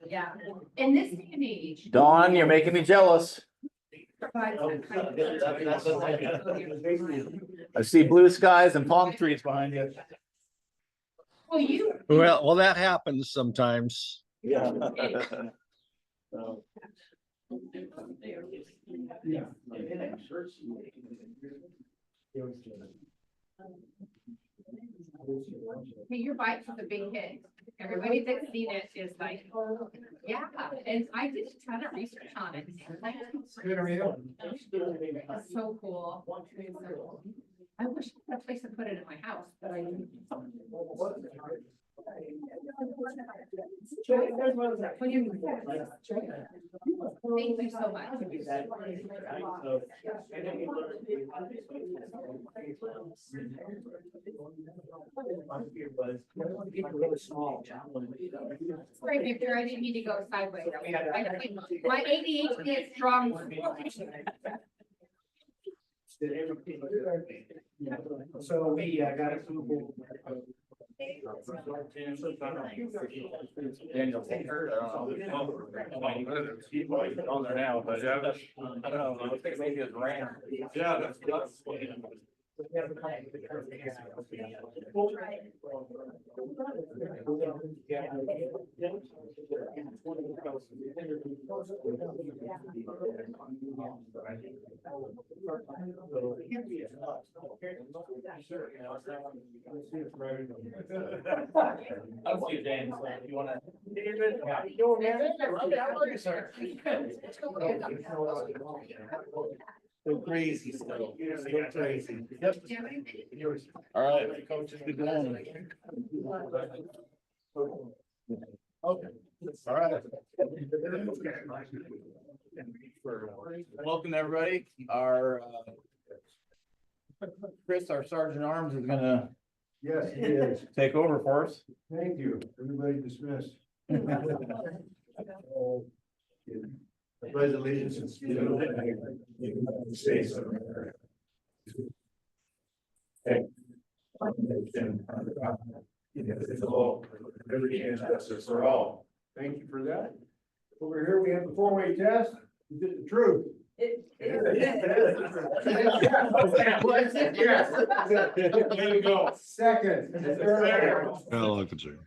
Yeah, in this day and age. Dawn, you're making me jealous. I see blue skies and palm trees behind you. Well, you. Well, that happens sometimes. Yeah. Hey, your bike was a big hit. Everybody that's seen it is like, yeah, and I did a ton of research on it. It's so cool. I wish I had a place to put it in my house, but I didn't. Thank you so much. Sorry, Victor, I didn't mean to go sideways. My ADHD is strong. So we got approval. Daniel Taker, he's on there now, but I don't know, I think maybe it's ran. Yeah, that's. I'll see you, Dan, so if you wanna. So crazy stuff. So crazy. Yep. All right, coach, good going. Okay. All right. Welcome, everybody. Our Chris, our Sergeant Arms, is gonna Yes, it is. take over for us. Thank you. Everybody dismissed. I pledge allegiance to the United States of America. Liberty and justice for all. Thank you for that. Over here, we have the four-way test. You did the truth. There you go. Second. Well, look at you.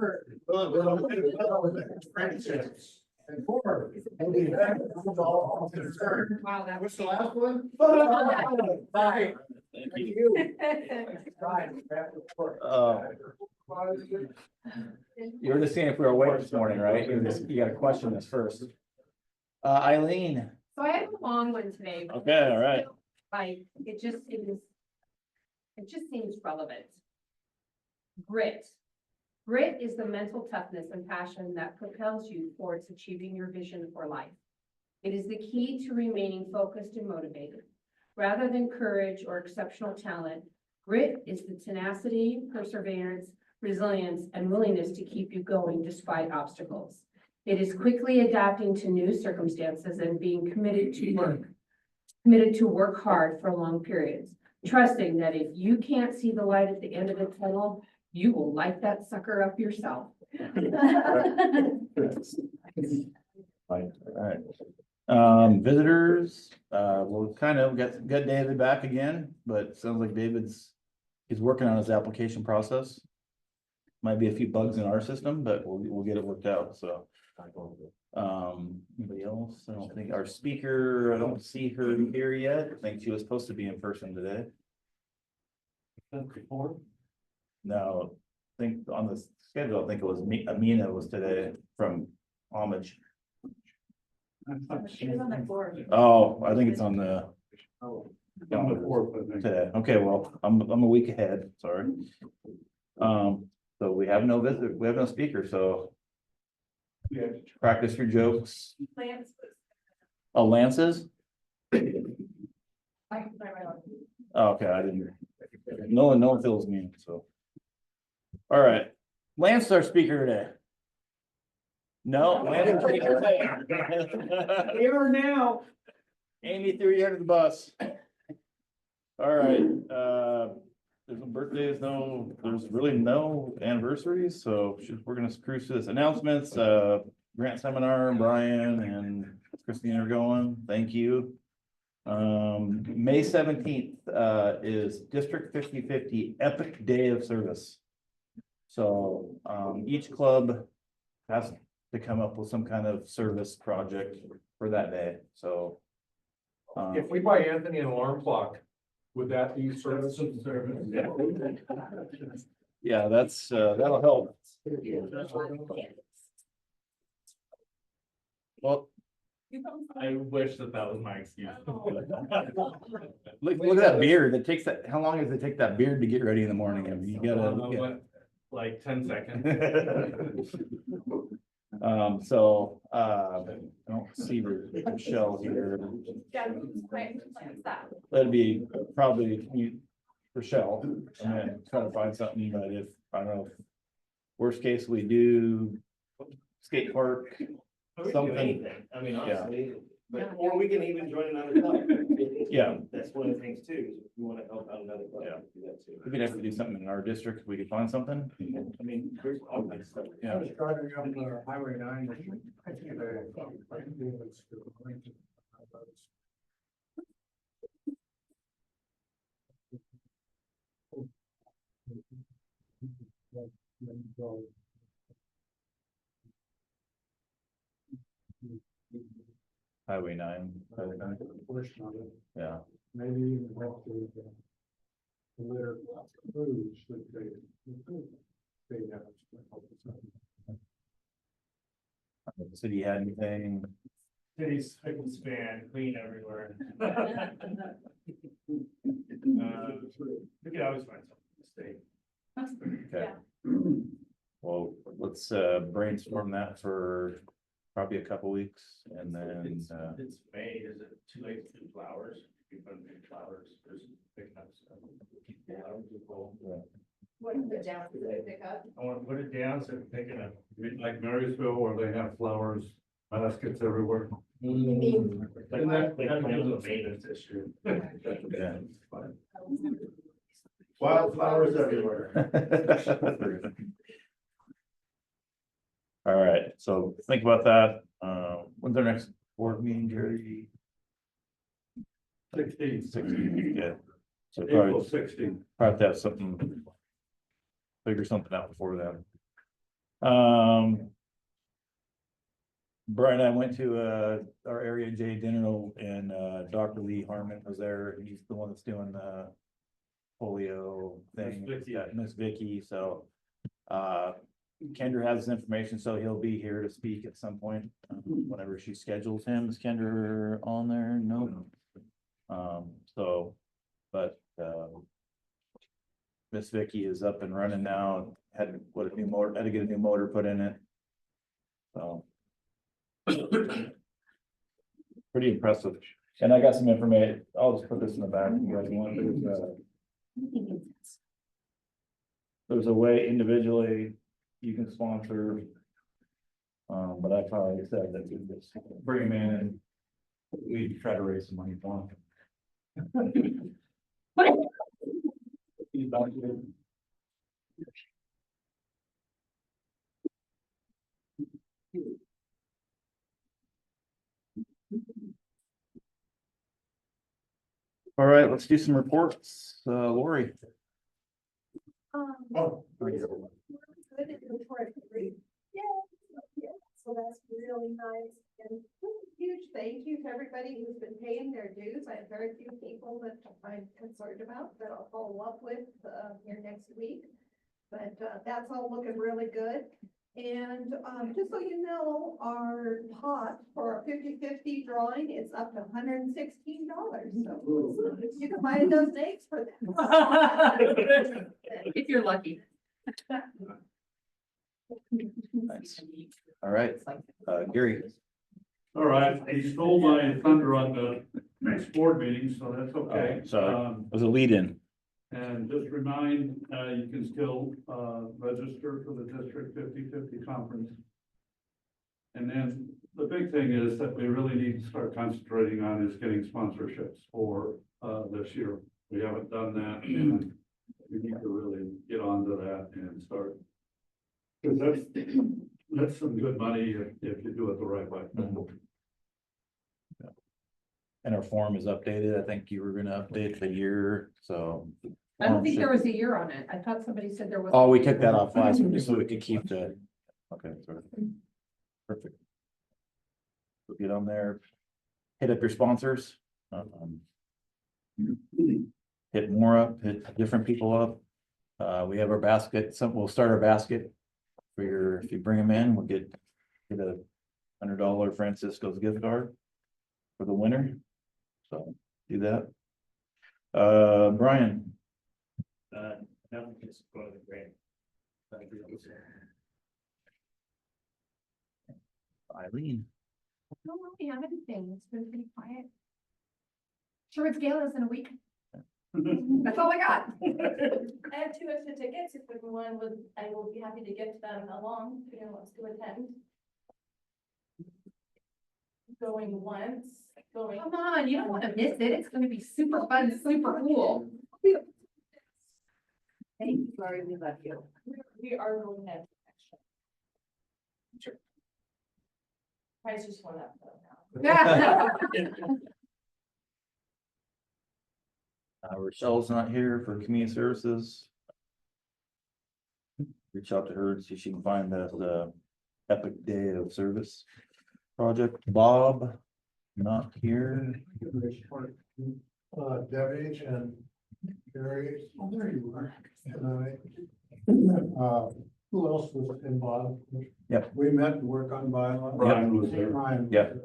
Third. Friendships. And fourth. Wow, that What's the last one? Bye. Thank you. You were just seeing if we were awake this morning, right? You got to question this first. Eileen. So I have a long one today. Okay, all right. Like, it just seems relevant. Grit. Grit is the mental toughness and passion that propels you towards achieving your vision for life. It is the key to remaining focused and motivated. Rather than courage or exceptional talent, grit is the tenacity, perseverance, resilience, and willingness to keep you going despite obstacles. It is quickly adapting to new circumstances and being committed to work hard for long periods, trusting that if you can't see the light at the end of the tunnel, you will light that sucker up yourself. All right. Visitors, we'll kind of get David back again, but it sounds like he's working on his application process. Might be a few bugs in our system, but we'll get it worked out, so. Anybody else? I don't think our speaker, I don't see her here yet. I think she was supposed to be in person today. No, I think on the schedule, I think it was Amina was today from Homage. She was on the board. Oh, I think it's on the. Today, okay, well, I'm a week ahead, sorry. So we have no visitor, we have no speaker, so. Practice your jokes. Oh, Lance's? Oh, okay, I didn't. No one feels me, so. All right, Lance is our speaker today. No, Lance is our speaker today. Here now. Amy threw you under the bus. All right, there's no birthdays, there's really no anniversaries, so we're gonna cruise through this. Announcements, grant seminar, Brian and Christine are going, thank you. May 17th, is District 50/50 Epic Day of Service. So, each club has to come up with some kind of service project for that day, so. If we buy Anthony an alarm clock, would that be service? Yeah, that's, that'll help. Well, I wish that was my excuse. look at that beard, it takes that, how long does it take that beard to get ready in the morning? I mean, you gotta. Like 10 seconds. So, I don't see Michelle here. That'd be probably Rochelle, and then try to find something, but if, I don't know. Worst case, we do skate park, something. I mean, Yeah. honestly, but, or we can even join another club. Yeah. That's one of the things too, is if we wanna help out another club, Yeah. do that too. We could have to do something in our district, if we could find something. I mean, there's all kinds of stuff. Yeah. I was driving up Highway 9. Highway 9. Yeah. Maybe even have to. Later, cruise that they have. The city had anything? City's spick and span, clean everywhere. We could always find something to stay. Okay. Well, let's brainstorm that for probably a couple weeks and then, It's May, is it too late to do flowers? You put in flowers, there's picking up stuff. Flowers are cool. What is it down to pick up? I wanna put it down so we can pick it up. Like Marysville, where they have flowers, baskets everywhere. Like that, they have a maintenance issue. yeah. Wildflowers everywhere. All right, so think about that. When's our next board meeting, Jerry? 16, yeah. So April probably 16th. have to have something. Figure something out before then. Brian and I went to our area J dinner and Dr. Lee Harmon was there. He's the one that's doing the polio thing. Miss Vicky. Yeah, Miss Vicky, so Kendra has this information, so he'll be here to speak at some point, whenever she schedules him. Is Kendra on there? No. So, but Miss Vicky is up and running now, had a new motor, had to get a new motor put in it. So. Pretty impressive, and I got some information, I'll just put this in the back, if you guys want, there's a way individually you can sponsor. But I probably said that we just bring him in and we try to raise some money for him. He's not good. All right, let's do some reports. Lori. Oh. Good report. Yeah, so that's really nice, and huge thank you to everybody who's been paying their dues. I have very few people that I'm concerned about that I'll follow up with here next week. But that's all looking really good. And just so you know, our pot for our 50/50 drawing is up to $116. So you can buy a dozen eggs for that. If you're lucky. Nice. All right, Gary. All right, he stole my thunder on the next board meeting, so that's okay. Sorry. It was a lead-in. And just remind, you can still, register for the District 50/50 conference. And then the big thing is that we really need to start concentrating on is getting sponsorships for, this year. We haven't done that in We need to really get onto that and start. Cause that's some good money if you do it the right way. And our form is updated. I think you were gonna update the year, so. I don't think there was a year on it. I thought somebody said there was. Oh, we took that off last week just so we could keep the, okay, sorry. Perfect. So get on there, hit up your sponsors. Hit more up, hit different people up. We have our basket, we'll start our basket for your, if you bring them in, we'll get a $100 Francisco's gift card for the winner. So do that. Brian, Nothing just going to the grant. Eileen, I don't really have anything. It's been pretty quiet. Sure, it's galas in a week. That's all I got. I have 2 extra tickets, if everyone would, I will be happy to get them along, if anyone wants to attend. Going once, going. Come on, you don't want to miss it. It's gonna be super fun, super cool. Thank you, Lori, we love you. We are going next. Sure. Price just went up though now. Rochelle's not here for community services. Reach out to her and see if she can find the Epic Day of Service project. Bob, not here. Debbie and Gary. Oh, there you are. Who else was involved? Yep. We met to work on bylaws. Brian was there. Brian. Yep.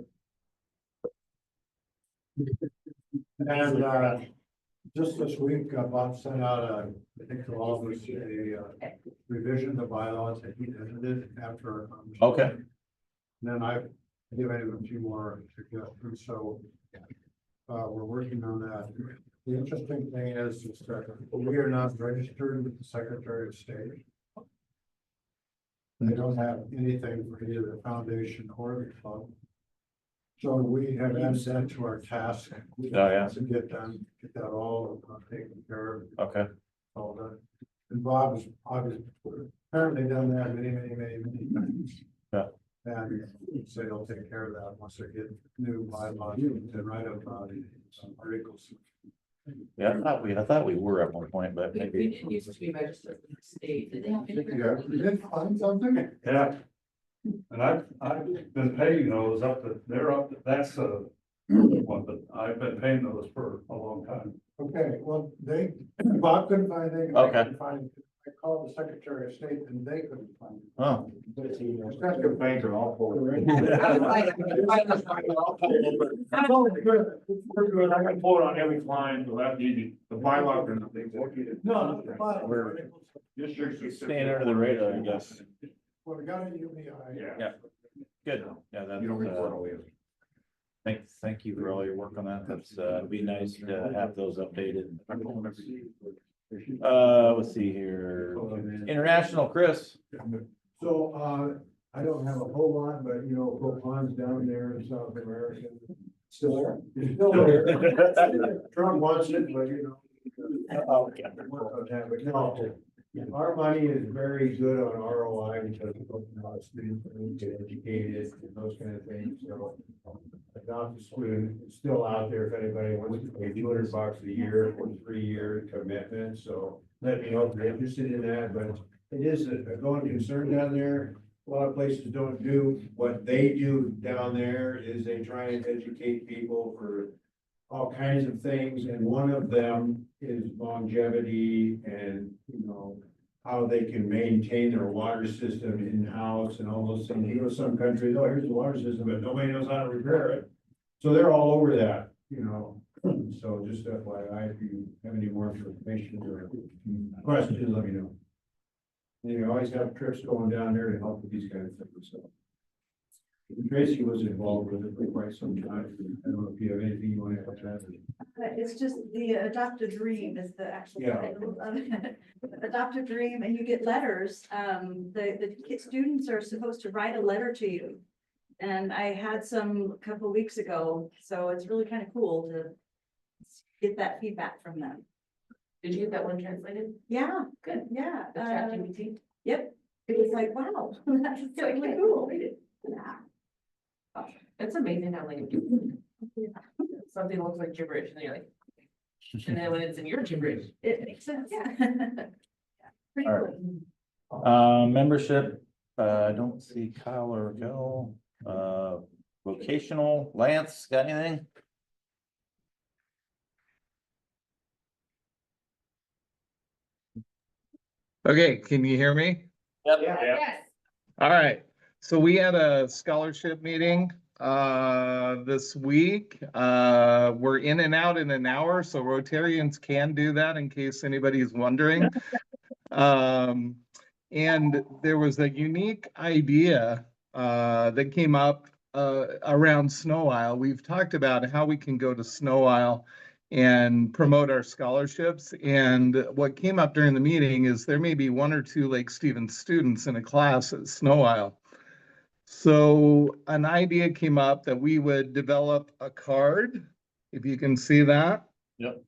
And, just this week, Bob sent out I think to all of us, a revision of the bylaws that he edited after our conversation. Okay. And then I've given him a few more suggestions, so we're working on that. The interesting thing is that we are not registered with the Secretary of State. They don't have anything for either the foundation or the club. So we have added that to our task. Oh, yeah. To get that all taken care of. Okay. All done. And Bob has obviously apparently done that many times. Yeah. And so he'll take care of that once they get new bylaws and write up some articles. Yeah, I thought we were at one point, but We maybe. didn't used to be registered with the state. Did they have? You did find something? Yeah. And I've been paying those they're up, that's a one, but I've been paying those for a long time. Okay, well, Bob couldn't find anything. I Okay. couldn't find it. I called the Secretary of State and they couldn't find it. Oh, That's good bank are all for it. I got quote on every client, so that easy, the bylaw or nothing. No, the bylaw. We're- Just your. staying under the radar, I guess. Well, we got a UBI. Yeah. Good. Yeah, that's, You don't report all these. thank you for all your work on that. That's, it'd be nice to have those updated. Let's see here. International, Chris. So, I don't have a whole lot, but you know, Hope Pond's down there in South America. Still there? It's still there. Trump wants it, but you know. Okay. Work on that, but no, our money is very good on ROI because of students get educated and those kind of things, so. Adopt a student, it's still out there if anybody wants to pay $200 a year for 3-year commitment, so let me know if you're interested in that, but it is a going concern down there. A lot of places don't do what they do down there is they try and educate people for all kinds of things, and one of them is longevity and, you know, how they can maintain their water system in-house and all those things. You know, some countries, oh, here's the water system, but nobody knows how to repair it. So they're all over that, you know, so just FYI, if you have any more information or questions, let me know. You always have trips going down there to help with these kind of things, so. Tracy was involved with it for quite some time. I don't know if you have anything you want to add. It's just the Adopt a Dream is the actual Yeah. title of it. Adopt a Dream, and you get letters. The students are supposed to write a letter to you. And I had some a couple weeks ago, so it's really kind of cool to get that feedback from them. Did you get that one translated? Yeah, Good. yeah. The ChatGPT? Yep, it was like, wow, that's so cool. Yeah. It's amazing how like something looks like gibberish and you're like. And then when it's in your gibberish, it makes sense. Yeah. Pretty All right. cool. Membership, I don't see Kyle or Gil. Vocational, Lance, got anything? Okay, can you hear me? Yes. All right, so we had a scholarship meeting this week. We're in and out in an hour, so Rotarians can do that in case anybody's wondering. And there was a unique idea that came up around Snow Isle. We've talked about how we can go to Snow Isle and promote our scholarships. And what came up during the meeting is there may be 1 or 2 Lake Stevens students in a class at Snow Isle. So an idea came up that we would develop a card, if you can see that. Yep.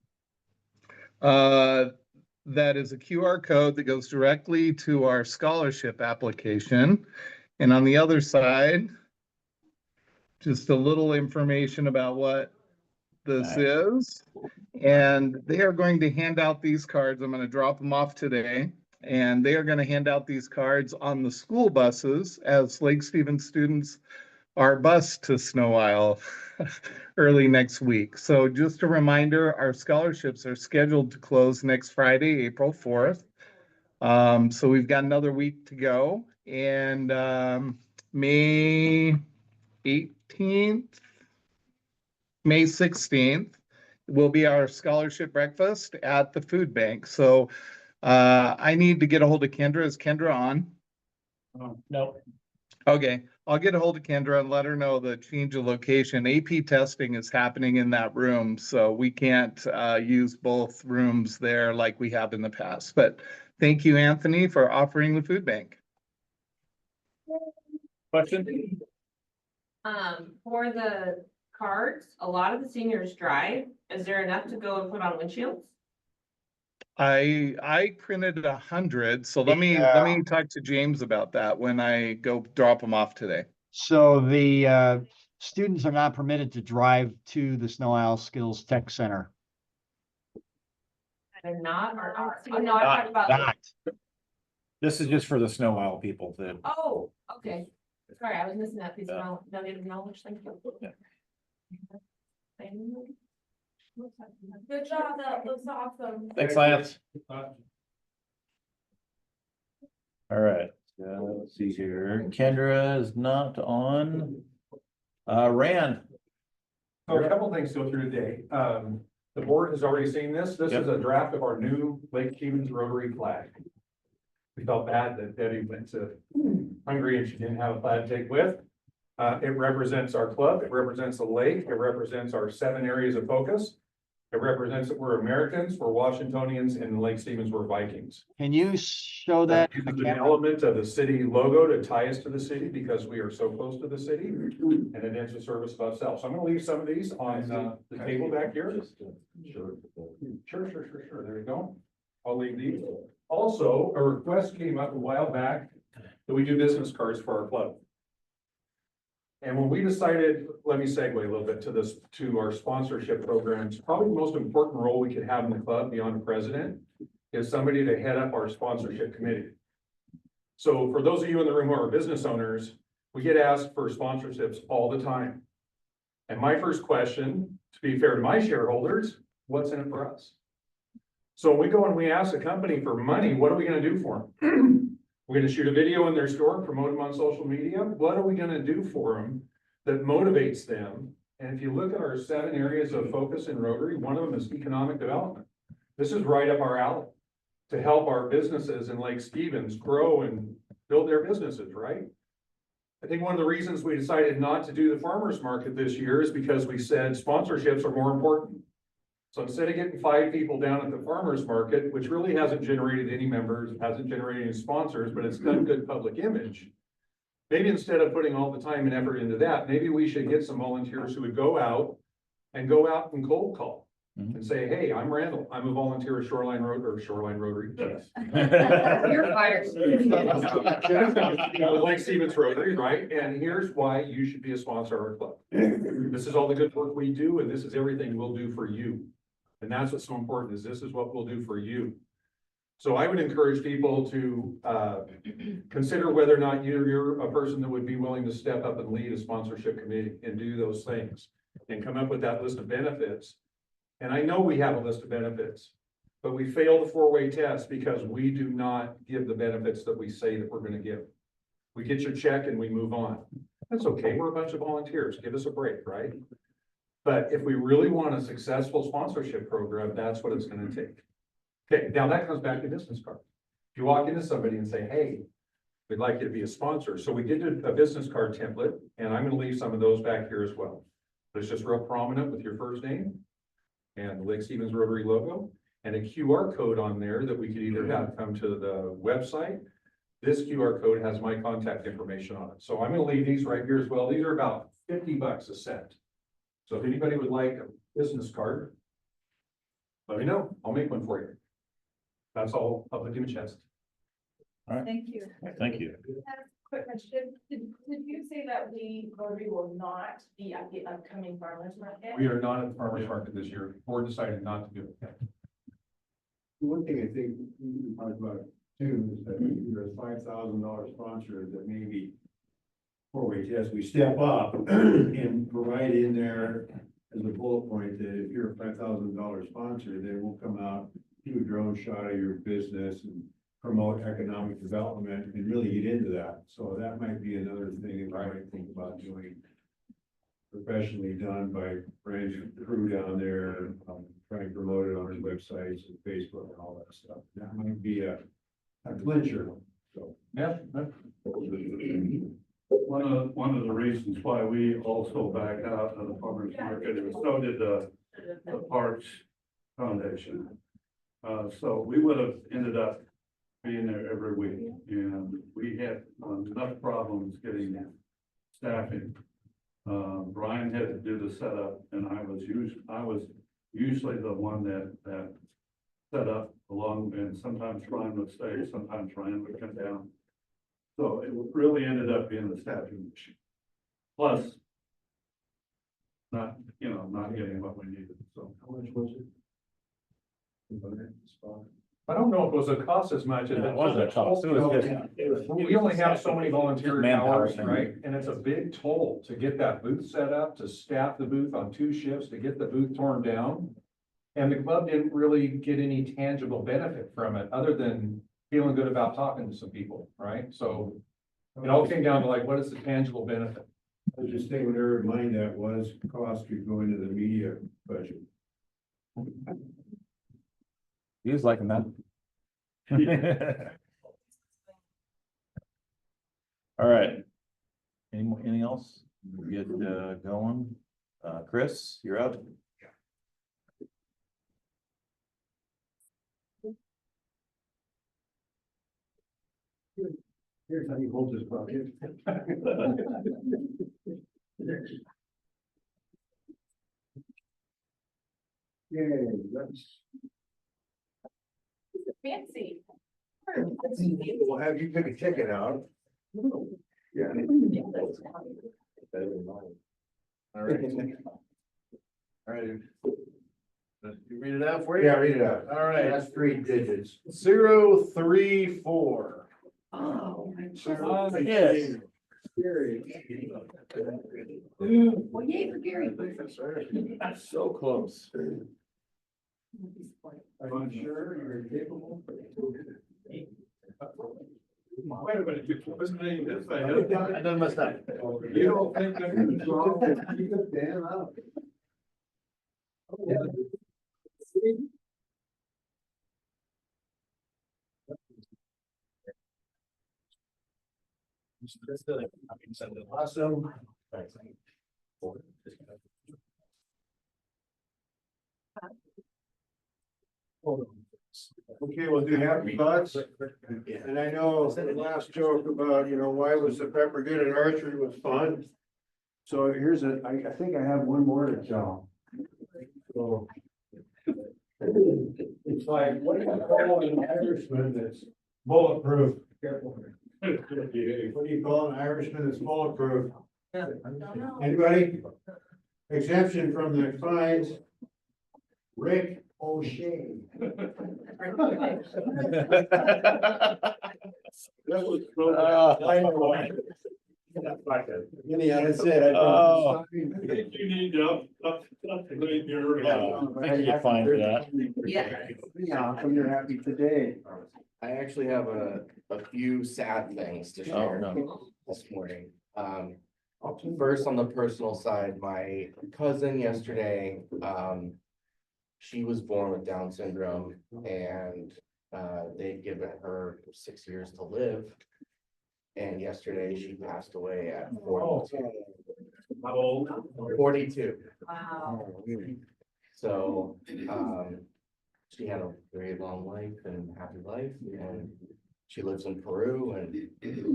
That is a QR code that goes directly to our scholarship application. And on the other side, just a little information about what this is. And they are going to hand out these cards. I'm going to drop them off today. And they are going to hand out these cards on the school buses as Lake Stevens students are bused to Snow Isle early next week. So just a reminder, our scholarships are scheduled to close next Friday, April 4th. So we've got another week to go. And May 18th, May 16th will be our scholarship breakfast at the food bank. So I need to get a hold of Kendra. Is Kendra on? No. Okay, I'll get a hold of Kendra and let her know the change of location. AP testing is happening in that room, so we can't use both rooms there like we have in the past. But thank you, Anthony, for offering the food bank. Question? For the cards, a lot of the seniors drive. Is there enough to go and put on windshields? I printed 100, so let me talk to James about that when I go drop them off today. So the students are not permitted to drive to the Snow Isle Skills Tech Center. They're not, or are? Not- No, I'm talking about. Not. This is just for the Snow Isle people that. Oh, okay. Sorry, I was missing that piece of knowledge. Thank you. Good job, that looks awesome. Thanks, Lance. Uh, All right, let's see here. Kendra is not on. Rand. So a couple things to go through today. The board has already seen this. This is a draft of our new Lake Stevens Rotary flag. We felt bad that Debbie went to Hungary and she didn't have a flag to take with. It represents our club, it represents the lake, it represents our 7 areas of focus. It represents that we're Americans, we're Washingtonians, and Lake Stevens, we're Vikings. Can you show that? Uses an element of the city logo to tie us to the city because we are so close to the city, and it ends with service above self. So I'm gonna leave some of these on the table back here. Sure. There you go. I'll leave these. Also, a request came up a while back that we do business cards for our club. And when we decided, let me segue a little bit to this, to our sponsorship programs, probably the most important role we could have in the club beyond the president is somebody to head up our sponsorship committee. So for those of you in the room who are business owners, we get asked for sponsorships all the time. And my first question, to be fair to my shareholders, what's in it for us? So when we go and we ask a company for money, what are we gonna do for them? We're gonna shoot a video in their store, promote them on social media. What are we gonna do for them that motivates them? And if you look at our 7 areas of focus in Rotary, one of them is economic development. This is right up our alley to help our businesses in Lake Stevens grow and build their businesses, right? I think one of the reasons we decided not to do the farmer's market this year is because we said sponsorships are more important. So instead of getting 5 people down at the farmer's market, which really hasn't generated any members, hasn't generated any sponsors, but it's done good public image. Maybe instead of putting all the time and effort into that, maybe we should get some volunteers who would go out and cold call. and say, hey, I'm Randall, I'm a volunteer at Shoreline Road or Shoreline Rotary. Jeez. You're fired. Like Stevens Rotary, right? And here's why you should be a sponsor of our club. This is all the good work we do, and this is everything we'll do for you. And that's what's so important, is this is what we'll do for you. So I would encourage people to consider whether or not you're a person that would be willing to step up and lead a sponsorship committee and do those things and come up with that list of benefits. And I know we have a list of benefits, but we fail the four-way test because we do not give the benefits that we say that we're going to give. We get your check and we move on. That's okay. We're a bunch of volunteers. Give us a break, right? But if we really want a successful sponsorship program, that's what it's going to take. Okay, now that comes back to business cards. If you walk into somebody and say, hey, we'd like you to be a sponsor. So we did a business card template, and I'm going to leave some of those back here as well. But it's just real prominent with your first name and the Lake Stevens Rotary logo and a QR code on there that we could either have come to the website. This QR code has my contact information on it. So I'm going to leave these right here as well. These are about $50 a set. So if anybody would like a business card, let me know. I'll make one for you. That's all public in the chest. Thank you. Thank you. Quick question, did you say that we Rotary will not be at the upcoming farmers market? We are not at the farmer's market this year. Board decided not to do it. One thing I think we can talk about too is that if you're a $5,000 sponsor, that maybe four-way test, we step up and provide in there as a bullet point that if you're a $5,000 sponsor, then we'll come out, do a drone shot of your business and promote economic development and really get into that. So that might be another thing that I might think about doing. Professionally done by Brand's crew down there, trying to promote it on his websites and Facebook and all that stuff. That might be a clincher, so. Yeah. One of the reasons why we also back out of the farmers market is so did the Parks Foundation. So we would have ended up being there every week, and we had enough problems getting staffing. Brian had to do the setup, and I was usually the one that set up along, and sometimes Ryan would stay, sometimes Ryan would come down. So it really ended up being the staffing issue. Plus, not getting what we needed, so. How much was it? I don't know if it was a cost as much as It wasn't a cost. It was just. we only have so many volunteer Manpower hours, thing. right? And it's a big toll to get that booth set up, to staff the booth on 2 shifts, to get the booth torn down. And the club didn't really get any tangible benefit from it, other than feeling good about talking to some people, right? So it all came down to like, what is the tangible benefit? I was just thinking, whatever mind that was, cost could go into the media budget. He was liking that. All right. Anything else? Get going. Chris, you're up. Here's how you hold this bucket. Yay, that's. Fancy. We'll have you pick a ticket out. Yeah. All right. All right. You read it out for you? Yeah, read it out. All right. That's 3 digits. 034. Oh, Yes. well, yay for Gary. So close. I'm sure you're capable. Wait a minute, what's the name of this? I done messed up. You don't think that? Damn out. Awesome. Okay, we'll do happy thoughts. And I know the last joke about, why was the pepper good at archery was fun. So here's I think I have one more to tell. So It's like, what do you call an Irishman that's bulletproof? Careful. What do you call an Irishman that's bulletproof? Don't know. Anybody? Exemption from the fines. Rick O'Shea. Anyhow, that's it. Oh. You need to upgrade your. I can get fined for that. Yeah. Yeah, how come you're happy today? I actually have a few sad things to Oh, share no. this morning. First, on the personal side, my cousin yesterday, she was born with Down syndrome and they'd given her 6 years to live. And yesterday she passed away at 42. How old? 42. Wow. So, she had a very long life and happy life, and she lives in Peru, and, it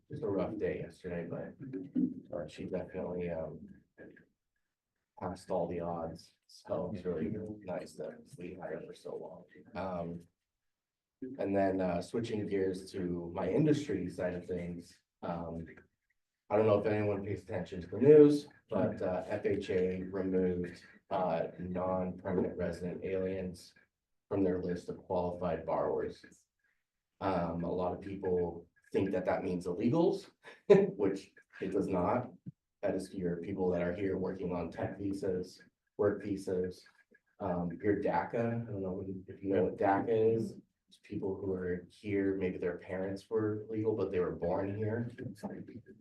was a rough day yesterday, but she definitely, passed all the odds, so it's really nice that we had her for so long. And then, switching gears to my industry side of things, I don't know if anyone pays attention to the news, but, FHA removed non-permanent resident aliens from their list of qualified borrowers. A lot of people think that that means illegals, which it does not. That is your people that are here working on tech visas, work visas. Your DACA, I don't know if you know what DACA is. It's people who are here, maybe their parents were legal, but they were born here.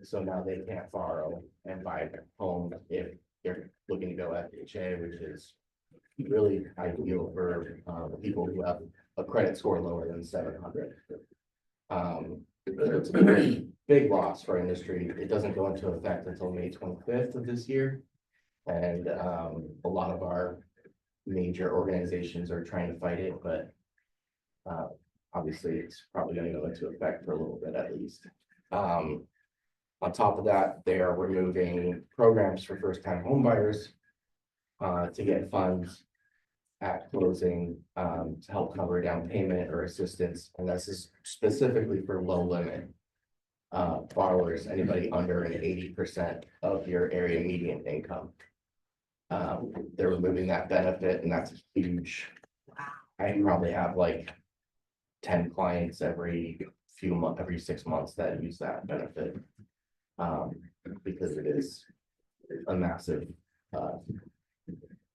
So now they can't borrow and buy a home if they're looking to go FHA, which is really ideal for people who have a credit score lower than 700. It's a big loss for our industry. It doesn't go into effect until May 25th of this year. And a lot of our major organizations are trying to fight it, but obviously it's probably going to go into effect for a little bit at least. On top of that, they are removing programs for first-time homebuyers to get funds at closing to help cover down payment or assistance, and this is specifically for low limit borrowers, anybody under an 80% of your area median income. They're removing that benefit, and that's huge. I probably have like 10 clients every 6 months that use that benefit. Because it is a massive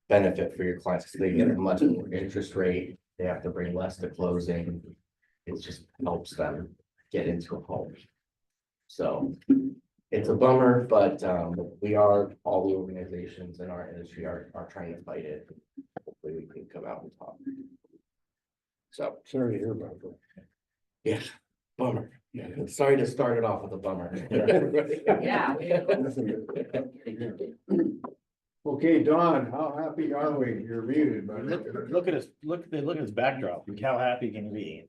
benefit for your clients, because they get a much more interest rate, they have to bring less to closing. It just helps them get into a home. So it's a bummer, but all the organizations in our industry are trying to fight it. Hopefully we can come out and talk. So Sorry to hear about that. yeah, bummer. Yeah, sorry to start it off with a bummer. Yeah. Okay, Don, how happy are we? You're muted, but. Look at his backdrop. How happy can you be?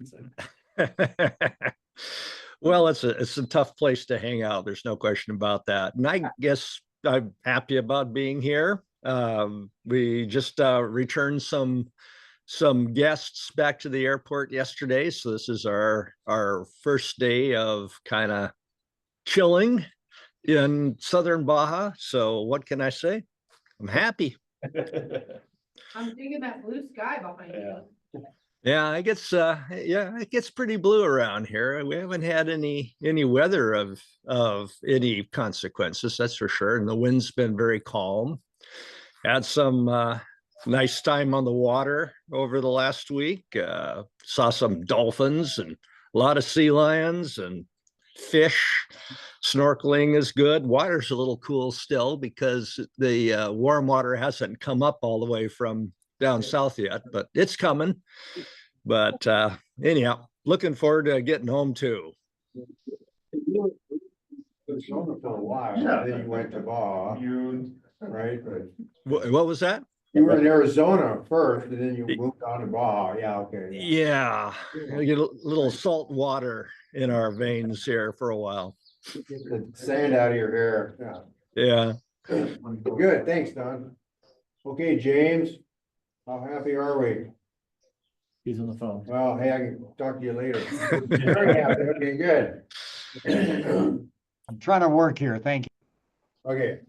Well, it's a tough place to hang out. There's no question about that. And I guess I'm happy about being here. We just returned some guests back to the airport yesterday. So this is our first day of kind of chilling in Southern Baja. So what can I say? I'm happy. I'm digging that blue sky behind you. Yeah, it gets pretty blue around here. We haven't had any weather of any consequences, that's for sure. And the wind's been very calm. Had some nice time on the water over the last week. Saw some dolphins and a lot of sea lions and fish. Snorkeling is good. Water's a little cool still because the warm water hasn't come up all the way from down south yet, but it's coming. But anyhow, looking forward to getting home too. Arizona for a while, then you went to Baja, right? What was that? You were in Arizona first, and then you moved on to Baja. Yeah, okay. Yeah, we get a little salt water in our veins here for a while. Get the sand out of your hair. Yeah. Good, thanks, Don. Okay, James. How happy are we? He's on the phone. Well, hey, I can talk to you later. Very happy, okay, good. I'm trying to work here. Thank you. Okay,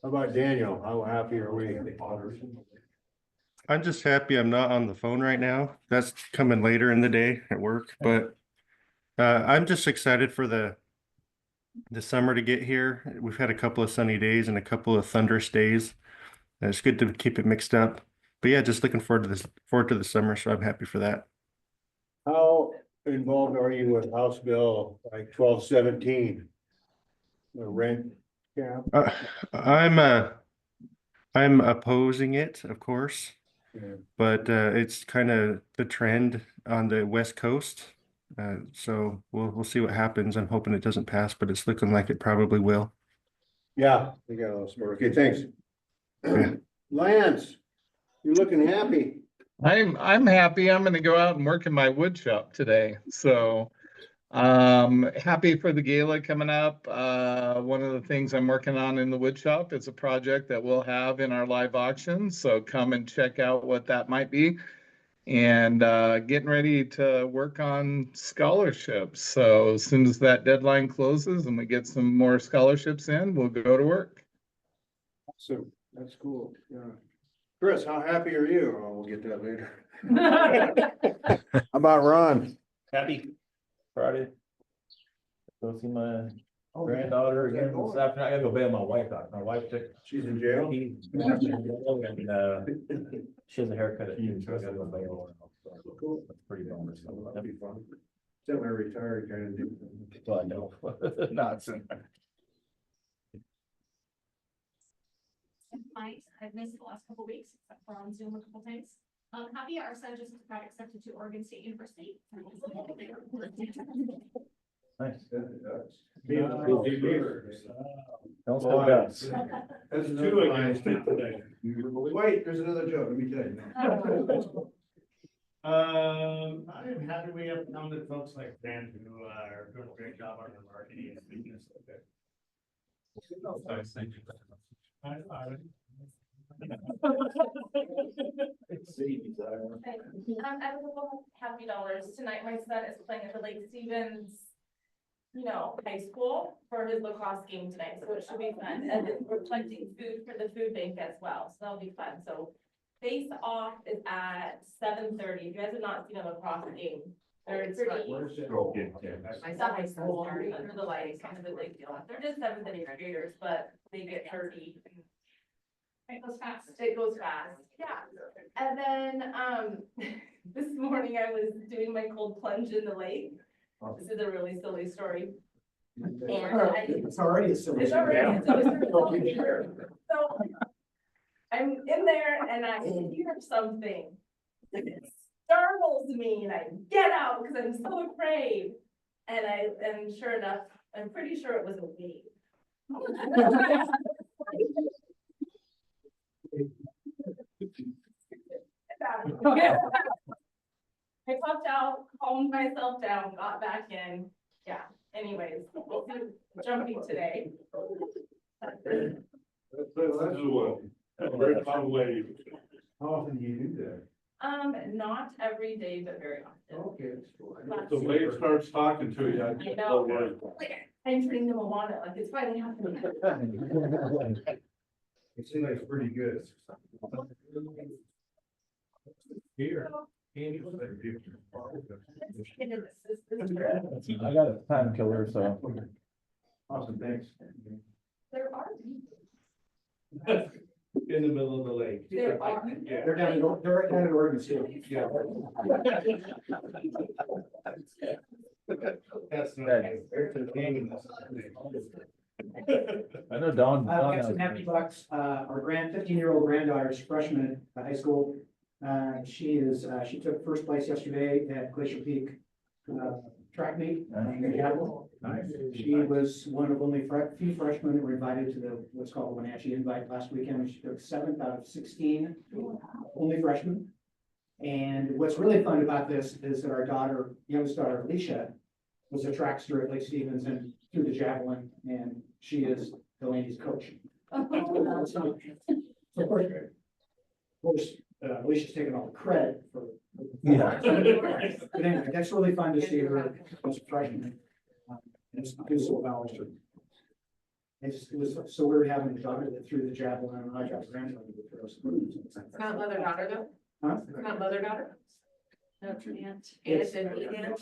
how about Daniel? How happy are we? I'm just happy I'm not on the phone right now. That's coming later in the day at work, but I'm just excited for the summer to get here. We've had a couple of sunny days and a couple of thunderous days. It's good to keep it mixed up. But yeah, just looking forward to the summer, so I'm happy for that. How involved are you with House Bill like 1217? The rent cap? I'm opposing it, of course, Yeah. but it's kind of the trend on the West Coast. So we'll see what happens. I'm hoping it doesn't pass, but it's looking like it probably will. Yeah, we got a little smart. Okay, thanks. Yeah. Lance, you're looking happy. I'm happy. I'm gonna go out and work in my wood shop today. So happy for the gala coming up. One of the things I'm working on in the wood shop is a project that we'll have in our live auction. So come and check out what that might be. And getting ready to work on scholarships. So as soon as that deadline closes and we get some more scholarships in, we'll go to work. So that's cool. Yeah. Chris, how happy are you? Oh, we'll get that later. How about Ron? Happy Friday. Go see my granddaughter again this afternoon. I gotta go bail my wife out. My wife took. She's in jail? And she has a haircut at noon, so I gotta go bail her out. So Cool. that's pretty bummer. So That'd be fun. Semi-retired kind of dude. well, I know. Not so. Fine, I've missed the last couple weeks, except for on Zoom a couple times. Happy our son just got accepted to Oregon State University. Nice. Don't say best. That's two against it today. Wait, there's another joke, let me tell you. I'm happy we have talented folks like Dan who are doing a great job on their marketing and business. Thank you. I have a couple happy dollars. Tonight, my son is playing at the Lake Stevens, high school for his lacrosse game tonight, so it should be fun. And then we're collecting food for the food bank as well, so that'll be fun. So face off is at 7:30. If you guys have not seen a lacrosse game, they're pretty. My son high school under the lights, kind of a big deal. They're just 7th and 8th graders, but they get dirty. It goes fast. It goes fast, yeah. And then, this morning I was doing my cold plunge in the lake. This is a really silly story. And It's already a silly. it's already a silly story. So I'm in there and I hear something. It startles me and I get out because I'm so afraid. And sure enough, I'm pretty sure it was a wave. I popped out, calmed myself down, got back in. Yeah, anyways, we'll do jumping today. How often do you do that? Not every day, but very often. Okay, that's cool. The wave starts talking to you. I know. I'm turning to Moana, like it's finally happening. It seems like it's pretty good. Here. I got a time killer, so. Awesome, thanks. There are. In the middle of the lake. There are. Yeah. They're right down in Oregon State. Yeah. That's Right. I know Dawn. I've Dawn got some has- happy bucks. Our 15-year-old granddaughter's freshman at high school. She took first place yesterday at Glacier Peak track meet. She was one of only few freshmen who were invited to the what's called the Wenatchee Invite last weekend. She took 7th out of 16, only freshmen. And what's really fun about this is that our youngest daughter, Alicia, was a trackster at Lake Stevens and threw the javelin, and she is Delaney's coach. So, of course, Alicia's taking all the credit for. Yeah. But anyway, that's really fun to see her as a freshman. It's been so well. It was so weird having a daughter that threw the javelin and I got a granddaughter that throws. It's not mother-daughter though? Huh? It's not mother-daughter? No, it's an aunt. It's- Aunt and aunt.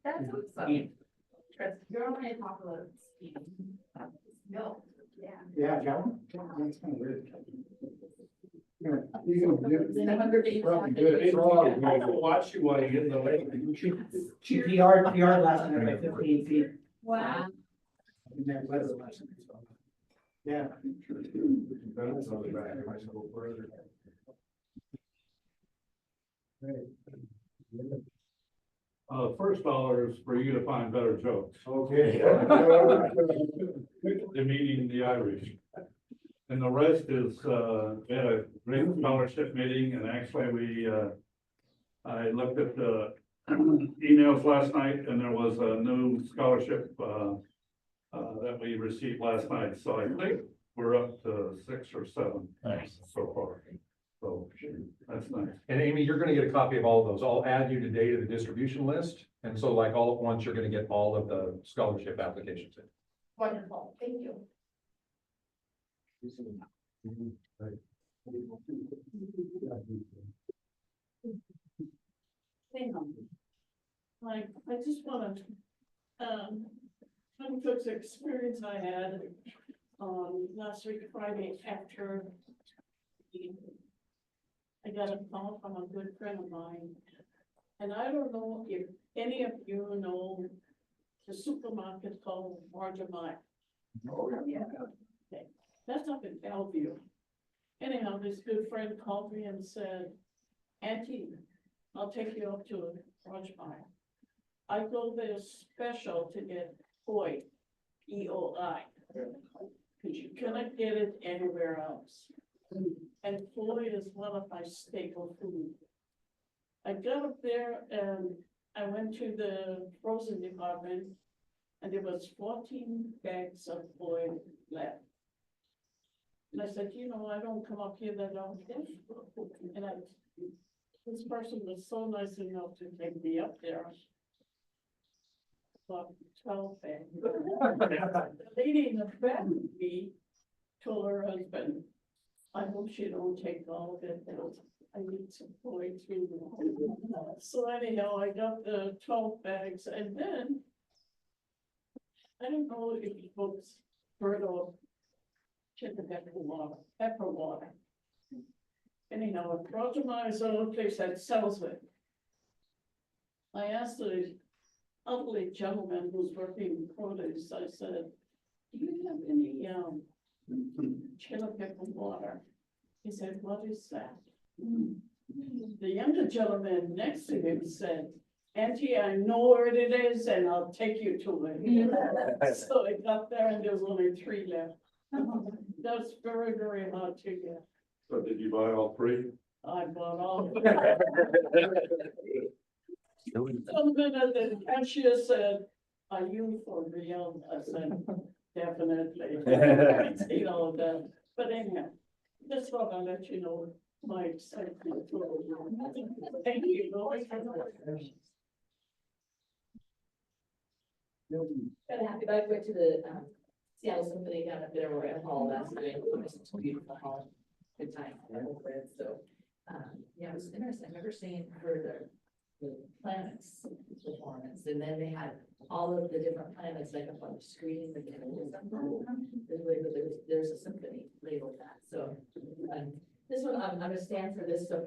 That's awesome. You're on my top of the. No. Yeah. Yeah, javelin. That's kind of weird. In the Hunger Games. Watch you while you get in the lake. She PR last night by 15 feet. Wow. And then weather last night. Yeah. First dollar is for you to find better jokes. Okay. Demeaning the Irish. And the rest is, we had a great scholarship meeting and actually I looked at the emails last night and there was a new scholarship, that we received last night. So I think we're up to 6 or 7 Nice. so far. So that's nice. And Amy, you're gonna get a copy of all of those. I'll add you today to the distribution list. And so like all at once, you're gonna get all of the scholarship applications in. Wonderful, thank you. Hang on. Like, I just wanna, uncook's experience I had last week, Friday after. I got a call from a good friend of mine. And I don't know if any of you know the supermarket called Marjamai. Oh, yeah. Okay, that's up in Bellevue. Anyhow, this good friend called me and said, Auntie, I'll take you up to Marjamai. I go there special to get poi, E-O-I. Cause you cannot get it anywhere else. And poi is one of my staple food. I got up there and I went to the frozen department and there was 14 bags of poi left. And I said, you know, I don't come up here that often. And this person was so nice enough to take me up there. About 12 bags. The lady in the back of me told her husband, I hope she don't take all of it, because I need some poi too. So anyhow, I got the 12 bags and then I don't know if you folks heard of chicken pepper water. Anyhow, Rogemar is a little place that sells it. I asked the elderly gentleman who's working produce, I said, do you have any chili pepper water? He said, what is that? The younger gentleman next to him said, Auntie, I know where it is and I'll take you to it. So I got there and there was only 3 left. That's very, very hard to get. So did you buy all 3? I bought all. Something that the cashier said, are you for real? I said, definitely. I'd seen all of that, but anyhow, just thought I'd let you know my excitement. Thank you. Kind of happy, but I went to the Seattle Symphony down at Bitterroy Hall last night. It was a beautiful hall. Good time. So, yeah, it was interesting. I've never seen her the planets performance, and then they had all of the different planets like up on the screen. There's a symphony labeled that. So this one, I'm gonna stand for this. So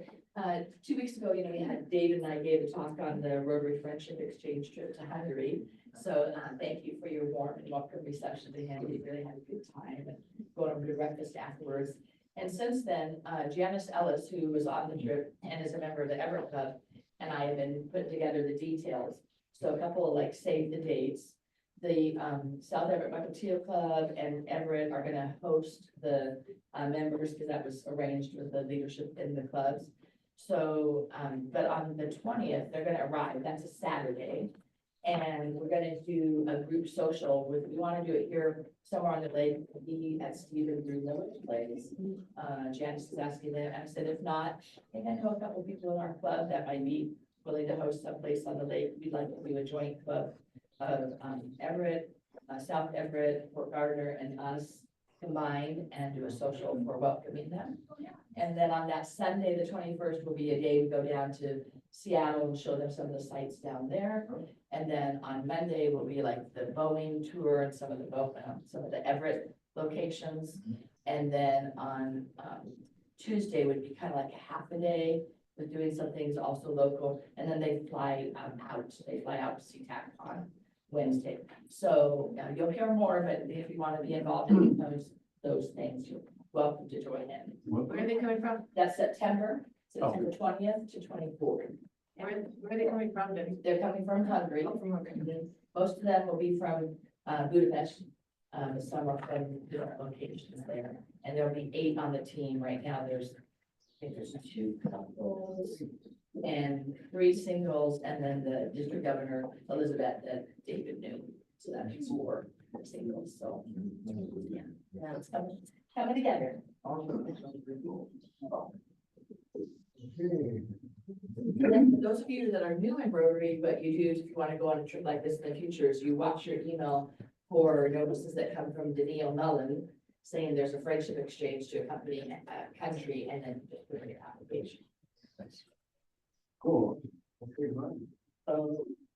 2 weeks ago, you know, we had David and I gave a talk on the Rotary Friendship Exchange trip to Hungary. So thank you for your warm and welcome reception to him. We really had a good time and going over to breakfast afterwards. And since then, Janice Ellis, who was on the trip and is a member of the Everett Club, and I have been putting together the details. So a couple of like save the dates. The South Everett Bucketeer Club and Everett are gonna host the members because that was arranged with the leadership in the clubs. So, but on the 20th, they're gonna arrive. That's a Saturday. And we're gonna do a group social with, we wanna do it here somewhere on the lake, be at Stephen Bruno's place. Janice is asking them, and I said, if not, I think I know a couple of people in our club that might be willing to host someplace on the lake. We'd like to do a joint club of, Everett, South Everett, Fort Gardner, and us combined and do a social for welcoming them. And then on that Sunday, the 21st, will be a day we go down to Seattle and show them some of the sites down there. And then on Monday will be like the Boeing tour and some of the Everett locations. And then on Tuesday would be kind of like a half a day with doing some things also local. And then they fly out to SeaTac on Wednesday. So you'll hear more, but if you want to be involved in those things, you're welcome to join in. Where are they coming from? That's September 20th to 24th. Where are they coming from, Debbie? They're coming from Hungary. Most of them will be from Budapest. Some are from different locations there. And there'll be 8 on the team. Right now, I think there's 2 couples and 3 singles, and then the district governor, Elizabeth, that David knew. So that makes 4 singles. So yeah, it's coming together. And then for those of you that are new in Rotary, what you do if you want to go on a trip like this in the future is you watch your email for notices that come from Danielle Mullen saying there's a friendship exchange to accompany a country, and then just put in your application. Cool.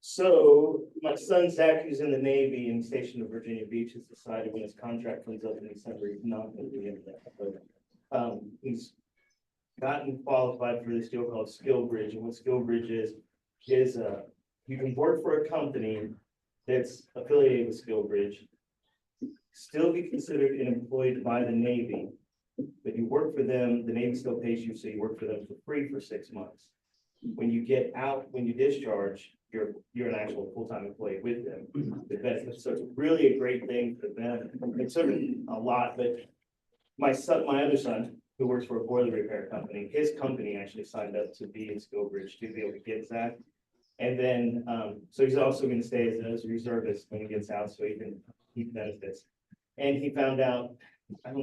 So my son Zach, who's in the Navy and stationed in Virginia Beach, has decided when his contract comes up in December, he's not going to be in that. But he's gotten qualified for this deal called SkillBridge. And what SkillBridge is you can work for a company that's affiliated with SkillBridge, still be considered an employed by the Navy, but you work for them, the Navy still pays you, so you work for them for free for 6 months. When you get out, when you discharge, you're an actual full-time employee with them. The benefits, so it's really a great thing for them. It's sort of a lot, but my other son, who works for a boiler repair company, his company actually signed up to be in SkillBridge to be able to get that. And then, so he's also going to stay as a reservist when he gets out, so he can keep benefits. And he found out,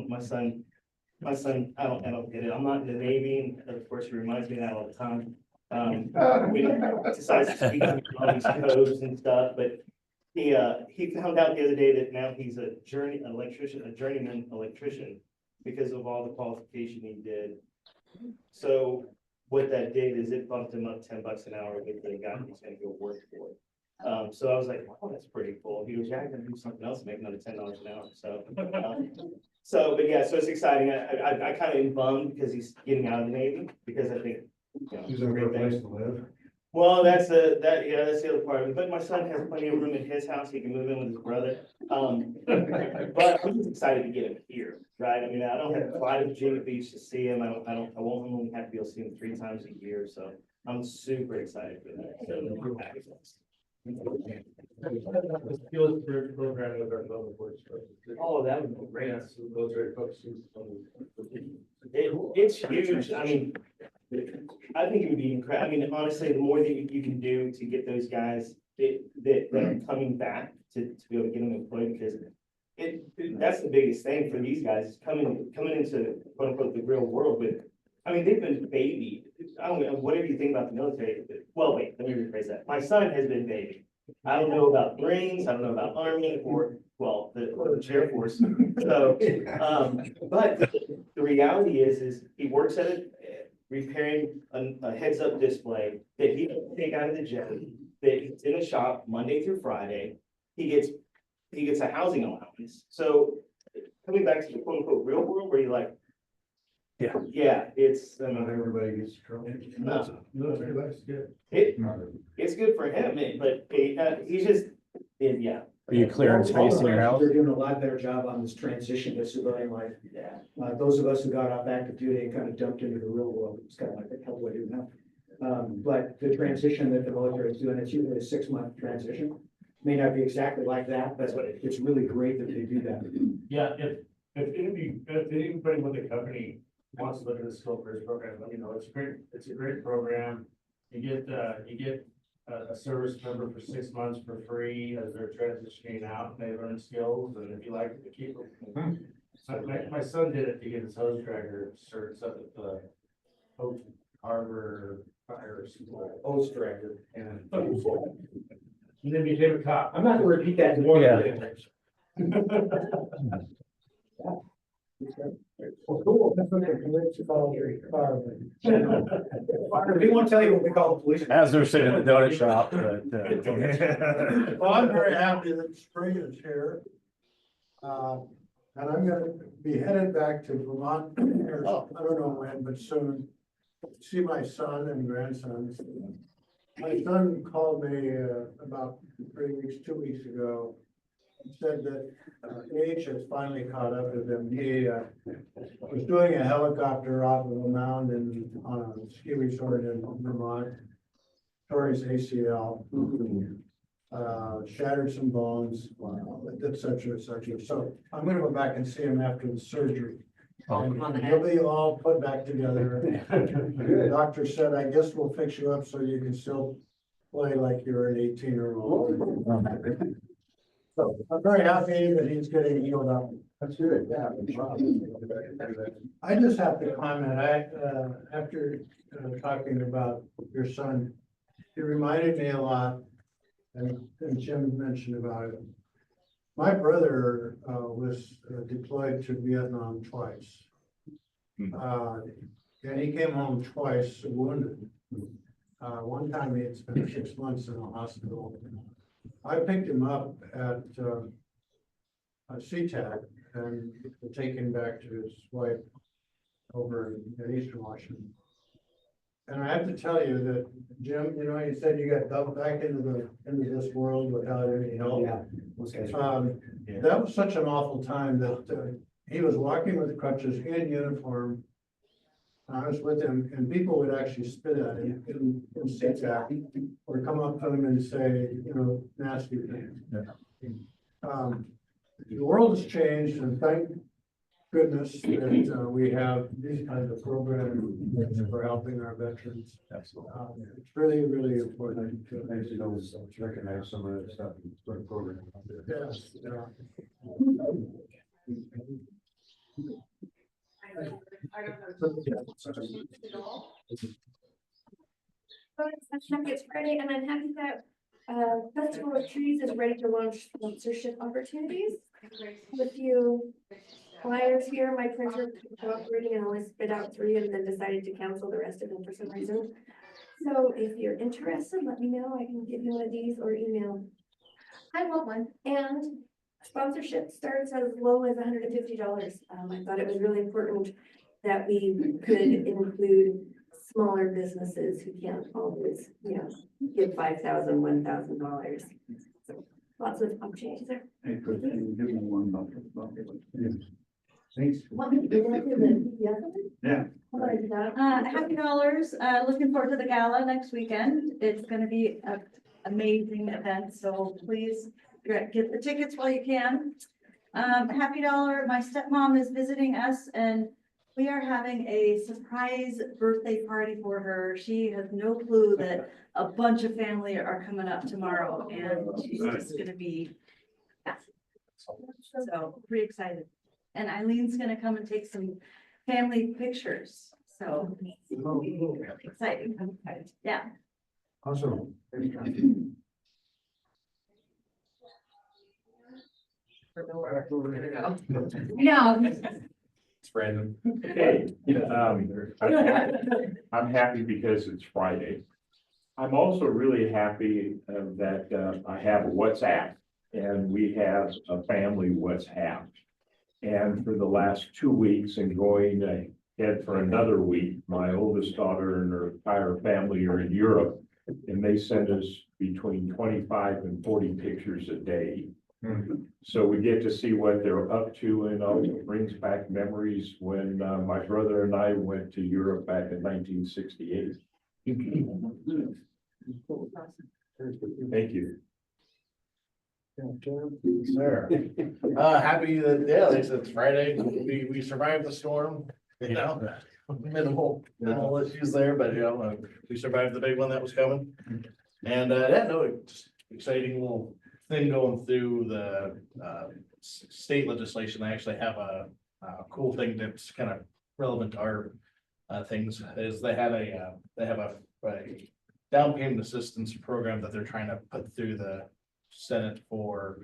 my son, I don't get it. I'm not in the Navy, and of course, he reminds me of that all the time. We decides to speak all these codes and stuff, but he found out the other day that now he's a journeyman electrician because of all the qualification he did. So what that did is it bumped him up $10 an hour with the guy he's gonna go work for. So I was like, oh, that's pretty cool. He was, yeah, I'm gonna do something else, make another $10 an hour. So, but yeah, so it's exciting. I kind of bummed because he's getting out of the Navy, because I think, you know, Is there a great place to live? well, that's the other part of it. But my son has plenty of room in his house. He can move in with his brother. But I'm just excited to get him here, right? I mean, I don't have to fly to Virginia Beach to see him. I won't only have to be able to see him 3 times a year. So I'm super excited for that. Program with our public works. Oh, that would be great. Those are focusing on. It's huge. I mean, I think it would be incredible. I mean, honestly, the more that you can do to get those guys that are coming back to be able to get them employed, because that's the biggest thing for these guys, coming into quote unquote the real world. But I mean, they've been babied. I don't know, whatever you think about the military. Well, wait, let me rephrase that. My son has been babied. I don't know about Marines, I don't know about Army, or well, the Air Force. So, but the reality is he works at it, repairing a heads-up display that he can take out of the jet, that it's in a shop Monday through Friday. He gets a housing allowance. So coming back to the quote unquote real world, where you're like, yeah, it's Not everybody gets trouble. No. No, that's good. It's good for him, but he's just, yeah. Are you clearing space in your house? They're doing a lot better job on this transition to civilian life. Yeah. Those of us who got off active duty and kind of dumped into the real world, it's kind of like the hell do I do now? But the transition that the military is doing, it's usually a 6-month transition. May not be exactly like that, but it's really great that they do that. Yeah, If anybody with the company wants to look at the SkillBridge program, let me know. It's a great program. You get a service member for 6 months for free as they're transitioning out, and they learn skills, and if you like it, to keep them. My son did it to get his hose dragger certs up at the Oak Harbor Fire School, hose dragger, and then became a cop. I'm not gonna repeat that anymore. Well, cool. That's what they're convinced to call your fireman. He won't tell you what we call the police. As they're sitting in the donut shop, but. Well, I'm very happy that spring is here. And I'm gonna be headed back to Vermont, I don't know when, but soon, to see my son and grandsons. My son called me, about 2 weeks ago. And said that, age has finally caught up with him. He, was doing a helicopter off of a mountain on a ski resort in Vermont. Tore his ACL. Shattered some bones, et cetera, et cetera. So I'm gonna go back and see him after the surgery. And he'll be all put back together. The doctor said, I guess we'll fix you up so you can still play like you're an 18-year-old. So I'm very happy that he's getting healed up. That's good, yeah. I just have to comment, after talking about your son, he reminded me a lot. And Jim mentioned about it. My brother was deployed to Vietnam twice. And he came home twice wounded. One time he had spent 6 months in a hospital. I picked him up at SeaTac and take him back to his wife over in Eastern Washington. And I have to tell you that, Jim, you know, you said you got dumped back into this world without any help. Yeah. That was such an awful time that he was walking with crutches in uniform. I was with him, and people would actually spit at him in SeaTac or come up to him and say, you know, nasty things. The world has changed, and thank goodness that we have these kinds of programs for helping our veterans. Absolutely. It's really, really important to recognize some of that stuff in the program. Yes. It's Friday, and I'm happy that Festival of Trees is ready to launch sponsorship opportunities. A few flyers here. My printer was cooperating and only spit out 3 and then decided to cancel the rest of them for some reason. So if you're interested, let me know. I can give you one of these or email. I want one. And sponsorship starts as low as $150. I thought it was really important that we could include smaller businesses who can't always, you know, give $5,000, $1,000. So lots of opportunities there. Hey, Chris, can you give me one Thanks. Want me to do that to the Yeah. How about I do that? Happy Dollars, looking forward to the gala next weekend. It's gonna be an amazing event, so please get the tickets while you can. Happy Dollar, my stepmom is visiting us and we are having a surprise birthday party for her. She has no clue that a bunch of family are coming up tomorrow and she's just gonna be, yeah. So pretty excited. And Eileen's gonna come and take some family pictures, so it'll be really exciting. Yeah. Awesome. No. It's Brandon. I'm happy because it's Friday. I'm also really happy that I have a WhatsApp and we have a family WhatsApp. And for the last 2 weeks and going ahead for another week, my oldest daughter and her entire family are in Europe. And they send us between 25 and 40 pictures a day. So we get to see what they're up to and also brings back memories when my brother and I went to Europe back in 1968. Thank you. Sir, happy that, yeah, like I said, it's Friday, we survived the storm, you know, minimal issues there, but you know, we survived the big one that was coming. And, yeah, no, just exciting little thing going through the, state legislation. They actually have a cool thing that's kind of relevant to our, things, is they have a down payment assistance program that they're trying to put through the Senate for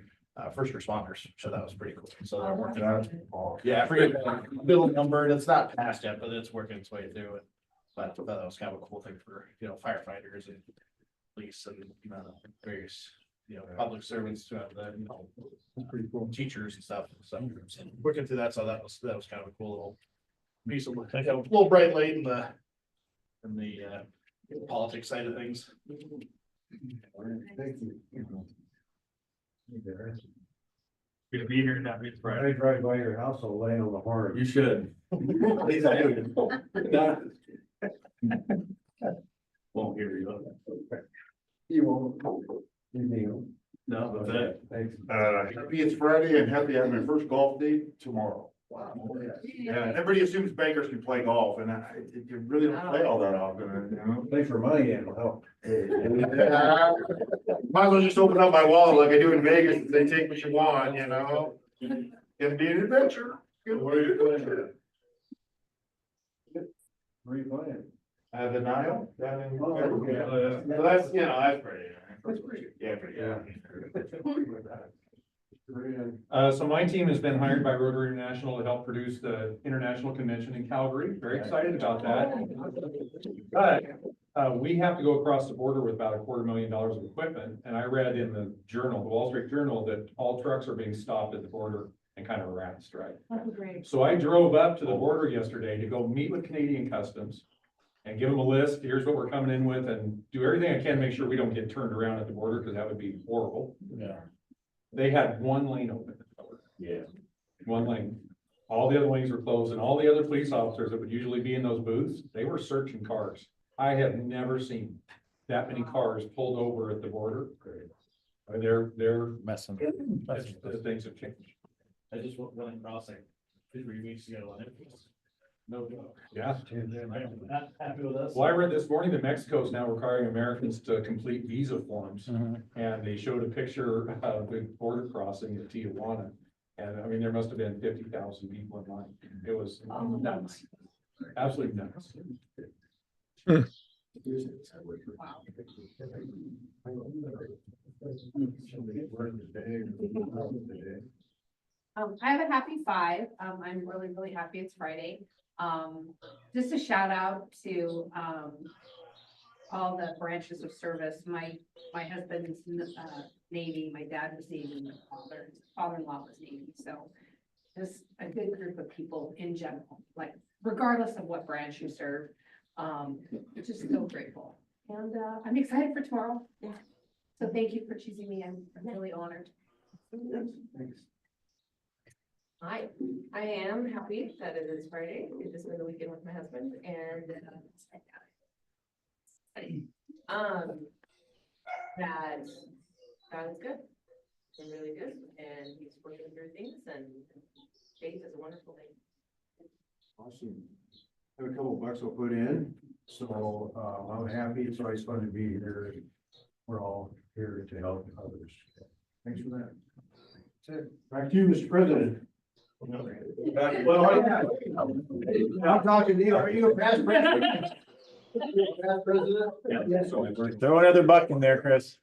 first responders. So that was pretty cool. So they're working on, yeah, I forget the bill number. It's not passed yet, but it's working its way through it. But I thought that was kind of a cool thing for, firefighters and police and various, public servants to have the, pretty cool teachers and stuff. So working through that. So that was kind of a cool little piece of, like a little bright light in the politics side of things. Thank you. Good to be here and happy it's When Friday. I drive by your house, I'll lay on the horn. You should. Please do. Won't hear you. You won't. You No, that's it. Thanks. Happy it's Friday and happy to have my first golf date tomorrow. Wow. Yeah, everybody assumes bankers can play golf and you really don't play all that often, Thanks for money and help. Might as well just open up my wallet like I do in Vegas and say, take what you want, Gonna be an adventure. Where are you playing? Where are you playing? The Nile, down in. Oh, okay. So that's, that's pretty, yeah, pretty good. So my team has been hired by Rotary International to help produce the international convention in Calgary. Very excited about that. But we have to go across the border with about $250,000 of equipment. And I read in the journal, the Wall Street Journal, that all trucks are being stopped at the border and kind of harassed, right? That's great. So I drove up to the border yesterday to go meet with Canadian Customs and give them a list. Here's what we're coming in with, and do everything I can to make sure we don't get turned around at the border, because that would be horrible. Yeah. They had one lane open. Yeah. One lane. All the other lanes were closed, and all the other police officers that would usually be in those booths, they were searching cars. I have never seen that many cars pulled over at the border. I mean, they're Messing. things have changed. I just went across like 3 weeks ago and it was no joke. Yeah. I'm not happy with us. Well, I read this morning that Mexico is now requiring Americans to complete visa forms. Mhm. And they showed a picture of the border crossing at Tijuana. And I mean, there must have been 50,000 people in line. It was nuts. Absolutely nuts. I have a happy 5. I'm really, really happy it's Friday. Just a shout out to, all the branches of service. My husband's, Navy, my dad was Navy, my father-in-law was Navy. So just a good group of people in general, like regardless of what branch you serve. Just so grateful. And, I'm excited for tomorrow. Yeah. So thank you for choosing me. I'm really honored. Thanks. I am happy that it is Friday. It just spent the weekend with my husband and that God is good and really good, and he's working through things, and faith is a wonderful thing. Awesome. Have a couple bucks I'll put in, so I'm happy. It's always fun to be here. We're all here to help others. Thanks for that. That's it. Back to you, Mr. President. Well, I'm talking to you. Are you a past president? Past president? Yes. Throw another buck in there, Chris.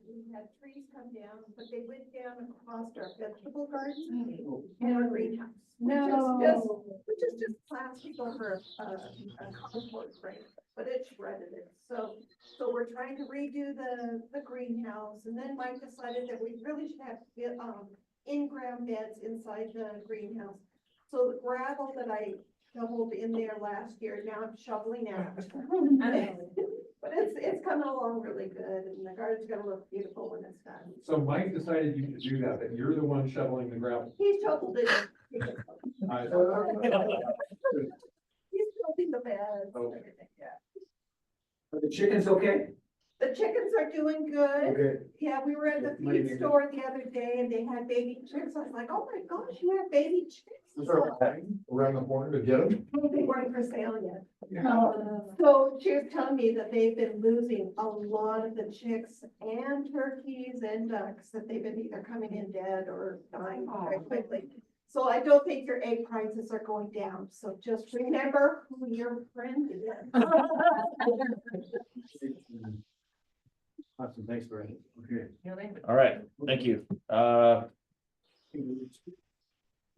We had trees come down, but they went down across our vegetable garden and our greenhouse. Which is just plastic over a cardboard frame, but it shredded it. So we're trying to redo the greenhouse, and then Mike decided that we really should have in-ground beds inside the greenhouse. So the gravel that I shoveled in there last year, now I'm shoveling out. But it's coming along really good, and the garden's gonna look beautiful when it's done. So Mike decided you could do that, but you're the one shoveling the gravel. He shoveled it. He's I- building the beds and Okay. everything, yeah. Are the chickens okay? The chickens are doing good. Okay. Yeah, we were at the Money feed makers. store the other day and they had baby chicks. I was like, oh my gosh, you have baby chicks? Is there a line around the corner to get them? They weren't for sale yet. So she was telling me that they've been losing a lot of the chicks and turkeys and ducks, that they've been either coming in dead or dying very quickly. So I don't think your egg prices are going down, so just remember who your friend is. Awesome, thanks, Brad. Okay. All right, thank you.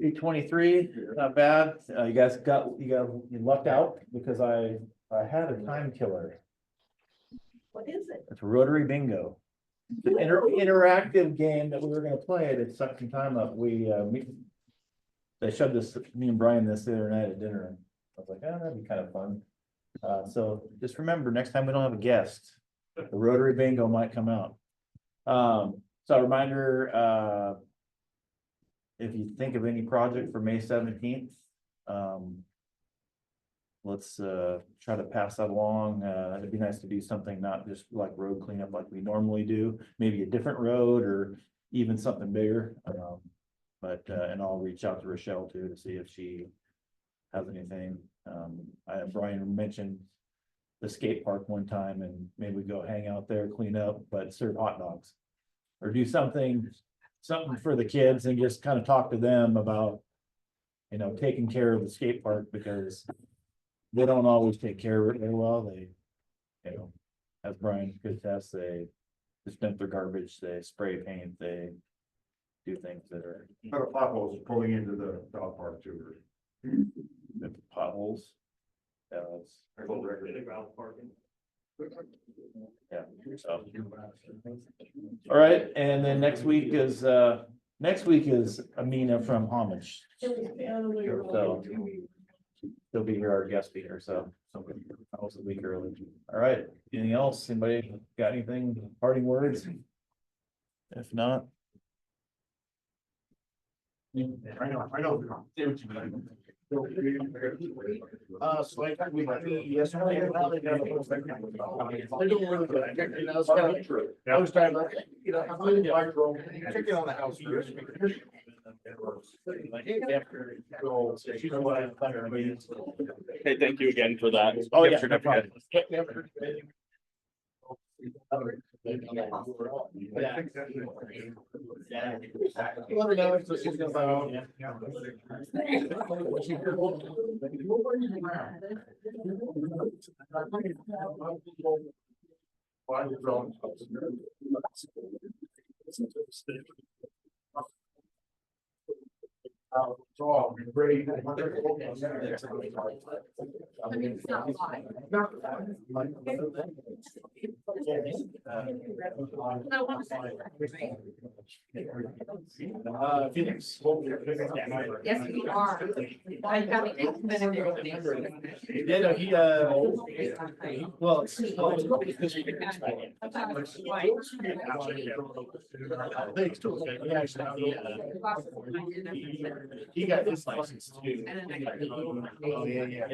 8:23, not bad. You guys you lucked out because I had a time killer. What is it? It's Rotary Bingo. It's an interactive game that we were gonna play. It sucked some time up. They showed me and Brian this the other night at dinner, and I was like, oh, that'd be kind of fun. So just remember, next time we don't have a guest, the Rotary Bingo might come out. So a reminder, if you think of any project for May 17th, let's try to pass that along. It'd be nice to do something not just like road cleanup like we normally do, maybe a different road or even something bigger. And I'll reach out to Rochelle too to see if she has anything. Brian mentioned the skate park one time, and maybe we go hang out there, clean up, but serve hot dogs. Or do something for the kids and just kind of talk to them about, taking care of the skate park, because they don't always take care of it very well. They, as Brian could attest, they dispense their garbage, they spray paint, they do things that are. Lot of potholes pulling into the dog park too. Potholes. Yeah, that's. Yeah. So. All right, and then next week is Amina from Homage. So she'll be here, our guest speaker, so that was a week early. All right, anything else? Anybody got anything, parting words? If not. I know. So yesterday. They're doing really good. It's kind of true. I was trying to, I'm living by drone, checking on the house first. Hey, thank you again for that. Oh, yeah, no problem. Let me know. So she's gonna buy one. So, great. Phoenix. Yes, we are. I got it. Yeah, no, he got his license too. Oh, yeah.